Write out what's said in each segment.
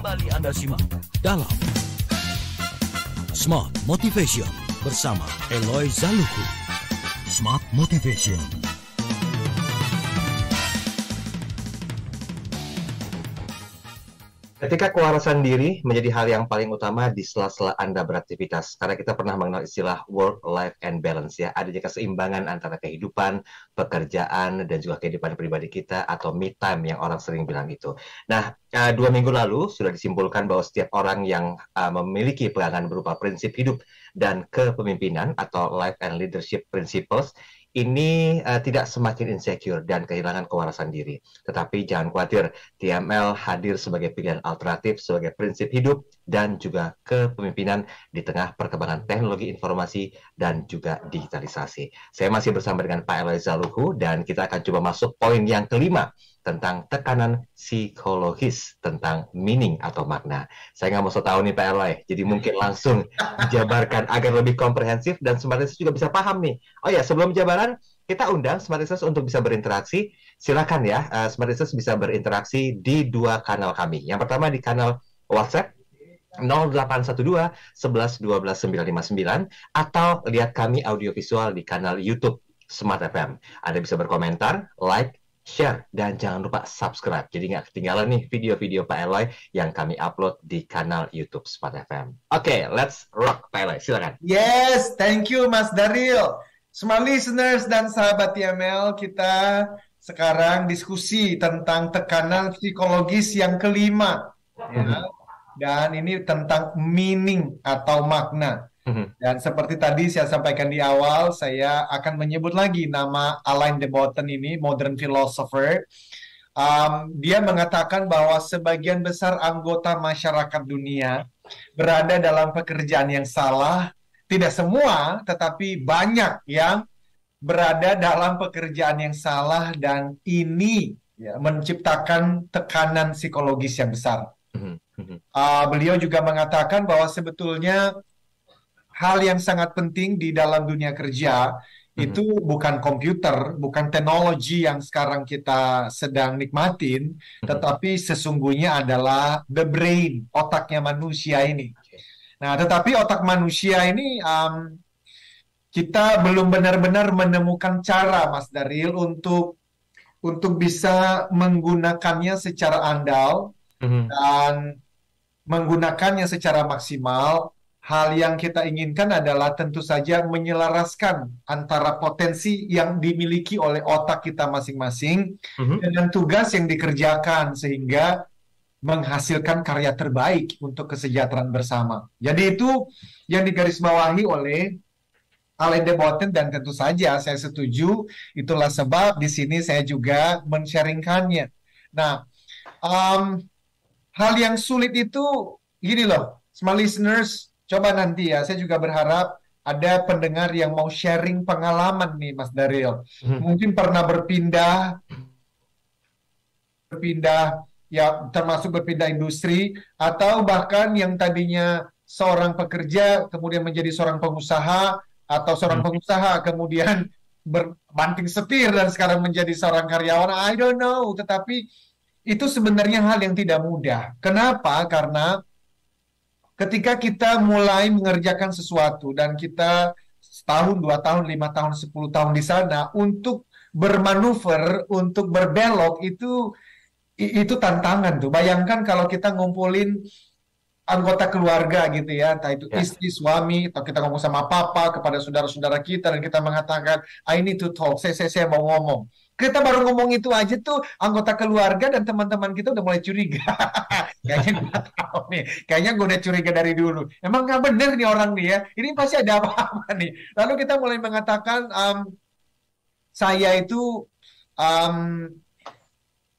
Kembali Anda simak dalam Smart Motivation bersama Eloy Zaluku. Smart Motivation. Ketika kewarasan diri menjadi hal yang paling utama di sela-sela Anda beraktivitas, karena kita pernah mengenal istilah work, life, and balance ya, adanya keseimbangan antara kehidupan, pekerjaan, dan juga kehidupan pribadi kita atau me time yang orang sering bilang itu. Nah, 2 minggu lalu sudah disimpulkan bahwa setiap orang yang memiliki pegangan berupa prinsip hidup dan kepemimpinan atau life and leadership principles ini tidak semakin insecure dan kehilangan kewarasan diri. Tetapi jangan khawatir, TML hadir sebagai pilihan alternatif, sebagai prinsip hidup, dan juga kepemimpinan di tengah perkembangan teknologi informasi dan juga digitalisasi. Saya masih bersama dengan Pak Eloy Zaluku, dan kita akan coba masuk poin yang kelima, tentang tekanan psikologis, tentang meaning atau makna. Saya nggak mau so tahu nih Pak Eloy, jadi mungkin langsung dijabarkan agar lebih komprehensif dan Smart Listeners juga bisa paham nih. Oh ya, sebelum jabaran, kita undang Smart Listeners untuk bisa berinteraksi. Silakan ya, Smart Listeners bisa berinteraksi di 2 kanal kami. Yang pertama di kanal WhatsApp 0812 11 12 959 atau lihat kami audiovisual di kanal YouTube Smart FM. Anda bisa berkomentar, like, share, dan jangan lupa subscribe. Jadi nggak ketinggalan nih video-video Pak Eloy yang kami upload di kanal YouTube Smart FM. Oke, let's rock Pak Eloy, silakan. Yes, thank you Mas Daryl. Smart Listeners dan sahabat TML, kita sekarang diskusi tentang tekanan psikologis yang kelima. Ya. Dan ini tentang meaning atau makna. Dan seperti tadi saya sampaikan di awal, saya akan menyebut lagi nama Alain de Botton ini, modern philosopher. Dia mengatakan bahwa sebagian besar anggota masyarakat dunia berada dalam pekerjaan yang salah. Tidak semua, tetapi banyak yang berada dalam pekerjaan yang salah, dan ini ya, menciptakan tekanan psikologis yang besar. Beliau juga mengatakan bahwa sebetulnya hal yang sangat penting di dalam dunia kerja itu bukan komputer, bukan teknologi yang sekarang kita sedang nikmatin, tetapi sesungguhnya adalah the brain, otaknya manusia ini. Nah, tetapi otak manusia ini kita belum benar-benar menemukan cara, Mas Daryl, untuk bisa menggunakannya secara andal dan menggunakannya secara maksimal. Hal yang kita inginkan adalah tentu saja menyelaraskan antara potensi yang dimiliki oleh otak kita masing-masing dengan tugas yang dikerjakan sehingga menghasilkan karya terbaik untuk kesejahteraan bersama. Jadi itu yang digarisbawahi oleh Alain de Botton, dan tentu saja saya setuju. Itulah sebab di sini saya juga men-sharingkannya. Nah, hal yang sulit itu gini loh, Smart Listeners. Coba nanti ya, saya juga berharap ada pendengar yang mau sharing pengalaman nih, Mas Daryl. Mungkin pernah berpindah ya, termasuk berpindah industri, atau bahkan yang tadinya seorang pekerja kemudian menjadi seorang pengusaha, atau seorang pengusaha kemudian berbanting setir dan sekarang menjadi seorang karyawan. I don't know, tetapi itu sebenarnya hal yang tidak mudah. Kenapa? Karena ketika kita mulai mengerjakan sesuatu dan kita setahun, 2 tahun, 5 tahun, 10 tahun di sana, untuk bermanuver, untuk berbelok, itu tantangan tuh. Bayangkan kalau kita ngumpulin anggota keluarga gitu ya, entah itu istri, suami, atau kita ngomong sama papa, kepada saudara-saudara kita, dan kita mengatakan, I need to talk, saya mau ngomong. Kita baru ngomong itu aja tuh, anggota keluarga dan teman-teman kita udah mulai curiga. Kayaknya gue tahu nih, kayaknya gue udah curiga dari dulu. Emang nggak bener nih orang nih ya, ini pasti ada apa-apa nih. Lalu kita mulai mengatakan, saya itu,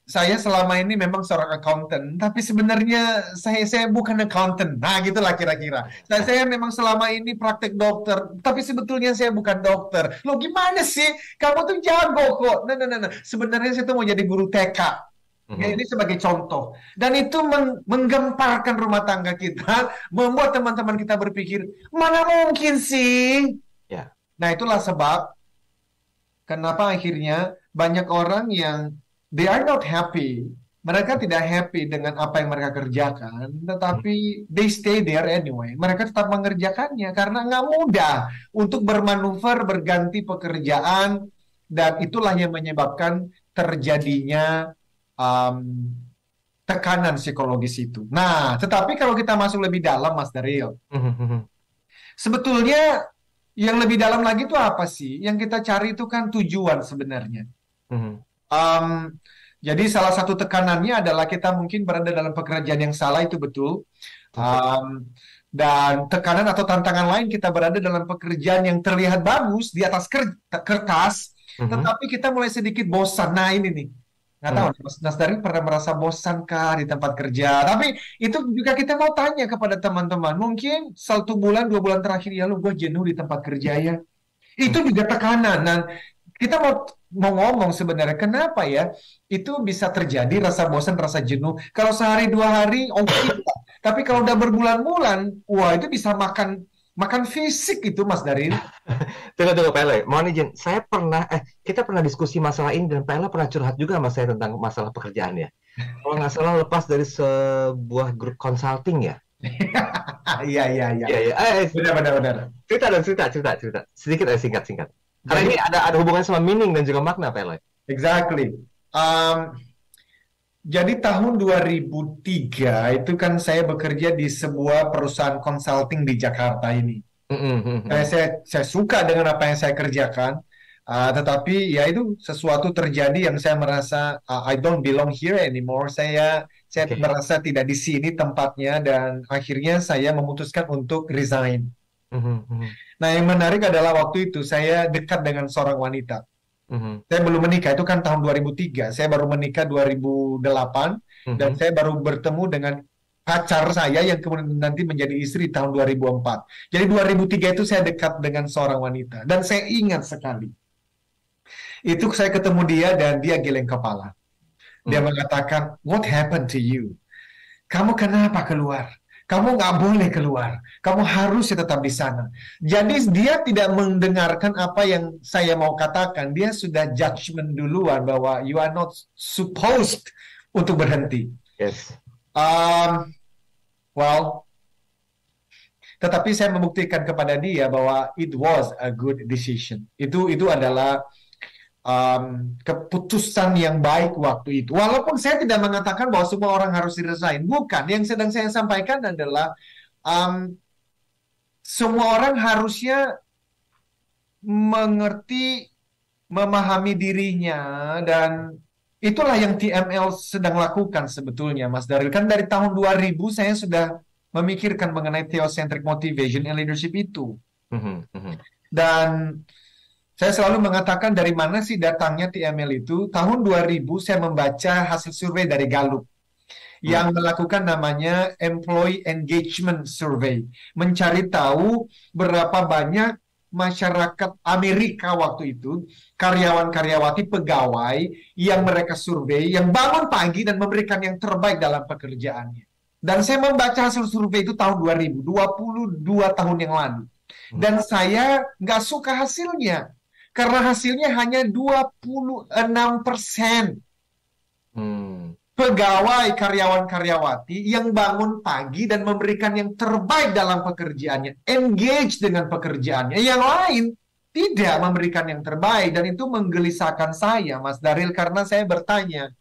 saya selama ini memang seorang accountant, tapi sebenarnya saya bukan accountant. Nah, gitulah kira-kira. Saya memang selama ini praktek dokter, tapi sebetulnya saya bukan dokter. Loh, gimana sih? Kamu tuh jago kok. Nah. Sebenarnya saya tuh mau jadi guru TK. Ya, ini sebagai contoh. Dan itu menggemparkan rumah tangga kita, membuat teman-teman kita berpikir, mana mungkin sih? Ya. Nah, itulah sebab kenapa akhirnya banyak orang yang they are not happy mereka tidak happy dengan apa yang mereka kerjakan, tetapi they stay there anyway. Mereka tetap mengerjakannya karena nggak mudah untuk bermanuver, berganti pekerjaan, dan itulah yang menyebabkan terjadinya um, tekanan psikologis itu. Nah, tetapi kalau kita masuk lebih dalam, Mas Daryl, sebetulnya yang lebih dalam lagi itu apa sih? Yang kita cari itu kan tujuan sebenarnya. Um, jadi salah satu tekanannya adalah kita mungkin berada dalam pekerjaan yang salah, itu betul. Dan tekanan atau tantangan lain, kita berada dalam pekerjaan yang terlihat bagus di atas kertas, tetapi kita mulai sedikit bosan. Nah ini nih, nggak tahu, Mas Dari pernah merasa bosan kah di tempat kerja? Tapi itu juga kita mau tanya kepada teman-teman. Mungkin 1 bulan, 2 bulan terakhir, ya lu gue jenuh di tempat kerja ya. Itu juga tekanan. Dan kita mau ngomong sebenarnya kenapa ya itu bisa terjadi rasa bosan, rasa jenuh. Kalau sehari 2 hari oke, tapi kalau udah berbulan-bulan, wah itu bisa makan fisik itu, Mas Darin. Tunggu Pele, mohon izin, kita pernah diskusi masalah ini dan Pele pernah curhat juga sama saya tentang masalah pekerjaan ya. Kalau nggak salah lepas dari sebuah grup consulting ya. Iya. Benar. Cerita. Sedikit singkat. Karena ini ada hubungan sama meaning dan juga makna, Pele. Exactly. Jadi tahun 2003 itu kan saya bekerja di sebuah perusahaan consulting di Jakarta ini. Saya suka dengan apa yang saya kerjakan, tetapi ya itu sesuatu terjadi yang saya merasa I don't belong here anymore. Saya merasa tidak di sini tempatnya, dan akhirnya saya memutuskan untuk resign. Nah, yang menarik adalah waktu itu saya dekat dengan seorang wanita. Saya belum menikah, itu kan tahun 2003. Saya baru menikah 2008, dan saya baru bertemu dengan pacar saya yang kemudian nanti menjadi istri tahun 2004. Jadi 2003 itu saya dekat dengan seorang wanita, dan saya ingat sekali. Itu saya ketemu dia dan dia geleng kepala. Dia mengatakan, "What happened to you? Kamu kenapa keluar? Kamu nggak boleh keluar. Kamu harus tetap di sana." Jadi dia tidak mendengarkan apa yang saya mau katakan. Dia sudah judgment duluan bahwa you are not supposed untuk berhenti. Yes. Tetapi saya membuktikan kepada dia bahwa it was a good decision. Itu adalah keputusan yang baik waktu itu. Walaupun saya tidak mengatakan bahwa semua orang harus resign. Bukan. Yang sedang saya sampaikan adalah semua orang harusnya mengerti, memahami dirinya, dan itulah yang TML sedang lakukan sebetulnya, Mas Daryl. Kan dari tahun 2000 saya sudah memikirkan mengenai theocentric motivation and leadership itu. Dan saya selalu mengatakan dari mana sih datangnya TML itu. Tahun 2000 saya membaca hasil survei dari Gallup yang melakukan namanya Employee Engagement Survey. Mencari tahu berapa banyak masyarakat Amerika waktu itu, karyawan-karyawati, pegawai yang mereka survei, yang bangun pagi dan memberikan yang terbaik dalam pekerjaannya. Dan saya membaca hasil survei itu tahun 2000, 22 tahun yang lalu. Dan saya nggak suka hasilnya. Karena hasilnya hanya 26% pegawai, karyawan-karyawati yang bangun pagi dan memberikan yang terbaik dalam pekerjaannya, engage dengan pekerjaannya. Yang lain tidak memberikan yang terbaik, dan itu menggelisahkan saya, Mas Daryl, karena saya bertanya,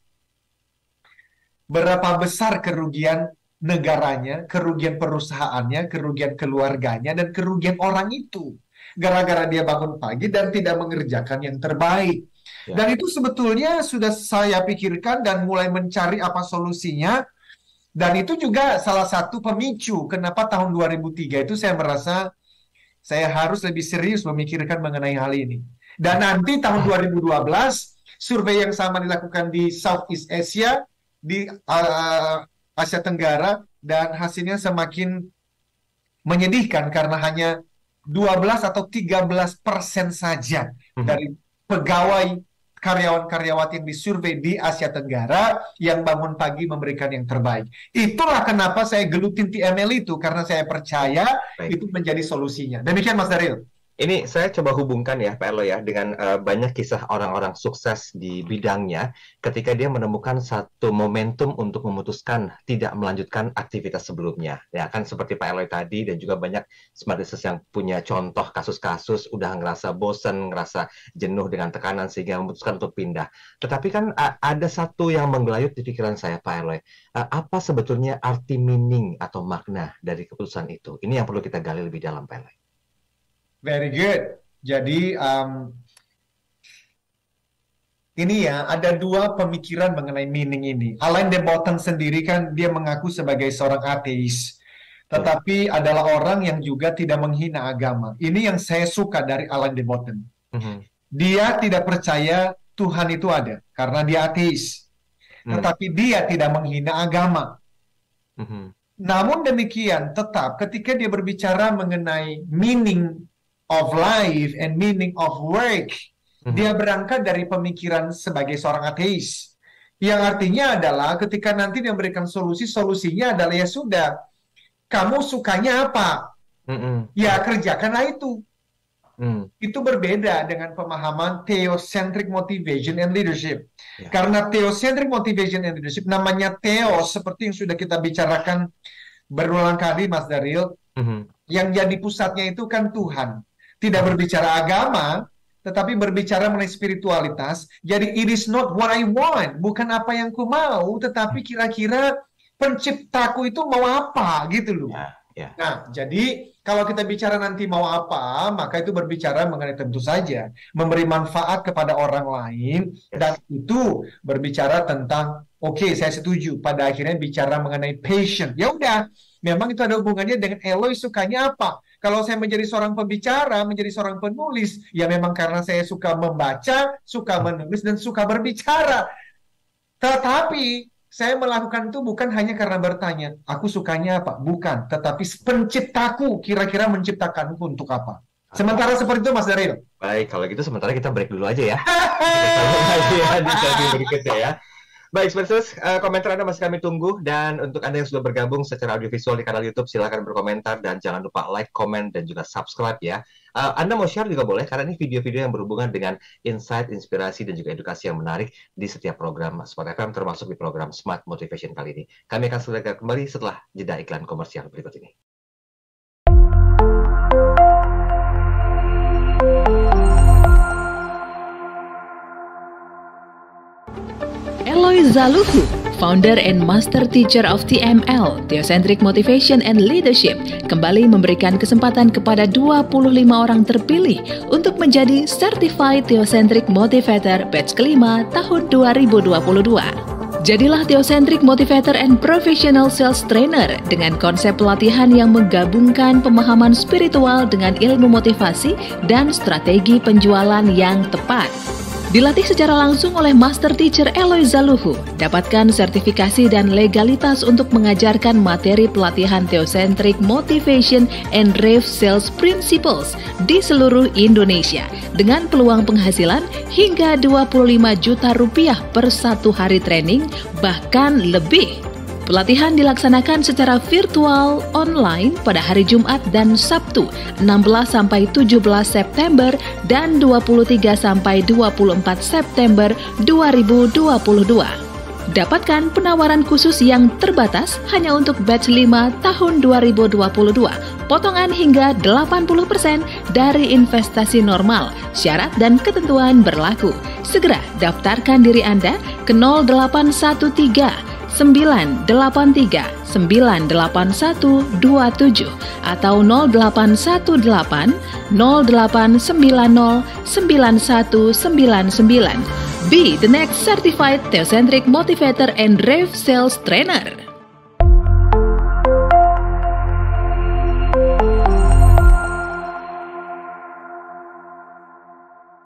berapa besar kerugian negaranya, kerugian perusahaannya, kerugian keluarganya, dan kerugian orang itu gara-gara dia bangun pagi dan tidak mengerjakan yang terbaik. Dan itu sebetulnya sudah saya pikirkan dan mulai mencari apa solusinya. Dan itu juga salah satu pemicu kenapa tahun 2003 itu saya merasa saya harus lebih serius memikirkan mengenai hal ini. Dan nanti tahun 2012 survei yang sama dilakukan di Southeast Asia, di Asia Tenggara, dan hasilnya semakin menyedihkan karena hanya 12 atau 13% saja dari pegawai, karyawan-karyawati yang disurvei di Asia Tenggara yang bangun pagi memberikan yang terbaik. Itulah kenapa saya gelutin TML itu, karena saya percaya itu menjadi solusinya. Demikian, Mas Daryl. Ini saya coba hubungkan ya, Pak Elo ya, dengan banyak kisah orang-orang sukses di bidangnya ketika dia menemukan satu momentum untuk memutuskan tidak melanjutkan aktivitas sebelumnya. Ya kan seperti Pak Elo tadi dan juga banyak smart business yang punya contoh kasus-kasus udah ngerasa bosen, ngerasa jenuh dengan tekanan sehingga memutuskan untuk pindah. Tetapi kan ada satu yang menggelayut di pikiran saya, Pak Elo. Apa sebetulnya arti meaning atau makna dari keputusan itu? Ini yang perlu kita gali lebih dalam, Pak Elo. Very good. Jadi ini ya, ada dua pemikiran mengenai meaning ini. Alain de Botton sendiri kan dia mengaku sebagai seorang ateis, tetapi adalah orang yang juga tidak menghina agama. Ini yang saya suka dari Alain de Botton. Dia tidak percaya Tuhan itu ada karena dia ateis, tetapi dia tidak menghina agama. Namun demikian, tetap ketika dia berbicara mengenai meaning of life and meaning of work, dia berangkat dari pemikiran sebagai seorang ateis, yang artinya adalah ketika nanti dia memberikan solusinya adalah ya sudah, kamu sukanya apa? Ya kerjakanlah itu. Itu berbeda dengan pemahaman theocentric motivation and leadership. Karena theocentric motivation and leadership, namanya theos, seperti yang sudah kita bicarakan berulang kali, Mas Daryl, yang jadi pusatnya itu kan Tuhan. Tidak berbicara agama, tetapi berbicara mengenai spiritualitas. Jadi it is not what I want, bukan apa yang ku mau, tetapi kira-kira penciptaku itu mau apa, gitu loh. Nah, jadi kalau kita bicara nanti mau apa, maka itu berbicara mengenai tentu saja memberi manfaat kepada orang lain, dan itu berbicara tentang oke, saya setuju. Pada akhirnya bicara mengenai passion. Ya udah, memang itu ada hubungannya dengan Eloy sukanya apa. Kalau saya menjadi seorang pembicara, menjadi seorang penulis, ya memang karena saya suka membaca, suka menulis, dan suka berbicara. Tetapi saya melakukan itu bukan hanya karena bertanya, aku sukanya apa? Bukan, tetapi penciptaku kira-kira menciptakanku untuk apa. Sementara seperti itu, Mas Daryl. Baik, kalau gitu sementara kita break dulu aja ya. Kita di sesi berikutnya ya. Baik, Spesialis, komentar Anda masih kami tunggu. Dan untuk Anda yang sudah bergabung secara audiovisual di kanal YouTube, silakan berkomentar. Dan jangan lupa like, komen, dan juga subscribe ya. Anda mau share juga boleh, karena ini video-video yang berhubungan dengan insight, inspirasi, dan juga edukasi yang menarik di setiap program Smart FM, termasuk di program Smart Motivation kali ini. Kami akan segera kembali setelah jeda iklan komersial berikut ini. Eloy Zaluhu, founder and master teacher of TML, Theocentric Motivation and Leadership, kembali memberikan kesempatan kepada 25 orang terpilih untuk menjadi Certified Theocentric Motivator batch kelima tahun 2022. Jadilah Theocentric Motivator and Professional Sales Trainer dengan konsep pelatihan yang menggabungkan pemahaman spiritual dengan ilmu motivasi dan strategi penjualan yang tepat. Dilatih secara langsung oleh Master Teacher Eloy Zaluhu, dapatkan sertifikasi dan legalitas untuk mengajarkan materi pelatihan Theocentric Motivation and Rave Sales Principles di seluruh Indonesia dengan peluang penghasilan hingga 25 juta rupiah per satu hari training, bahkan lebih. Pelatihan dilaksanakan secara virtual online pada hari Jumat dan Sabtu 16-17 September dan 23-24 September 2022. Dapatkan penawaran khusus yang terbatas hanya untuk batch 5 tahun 2022. Potongan hingga 80% dari investasi normal. Syarat dan ketentuan berlaku. Segera daftarkan diri Anda ke 0813 983 98127 atau 0818 0890 9199. Be the next certified Theocentric Motivator and Rave Sales Trainer.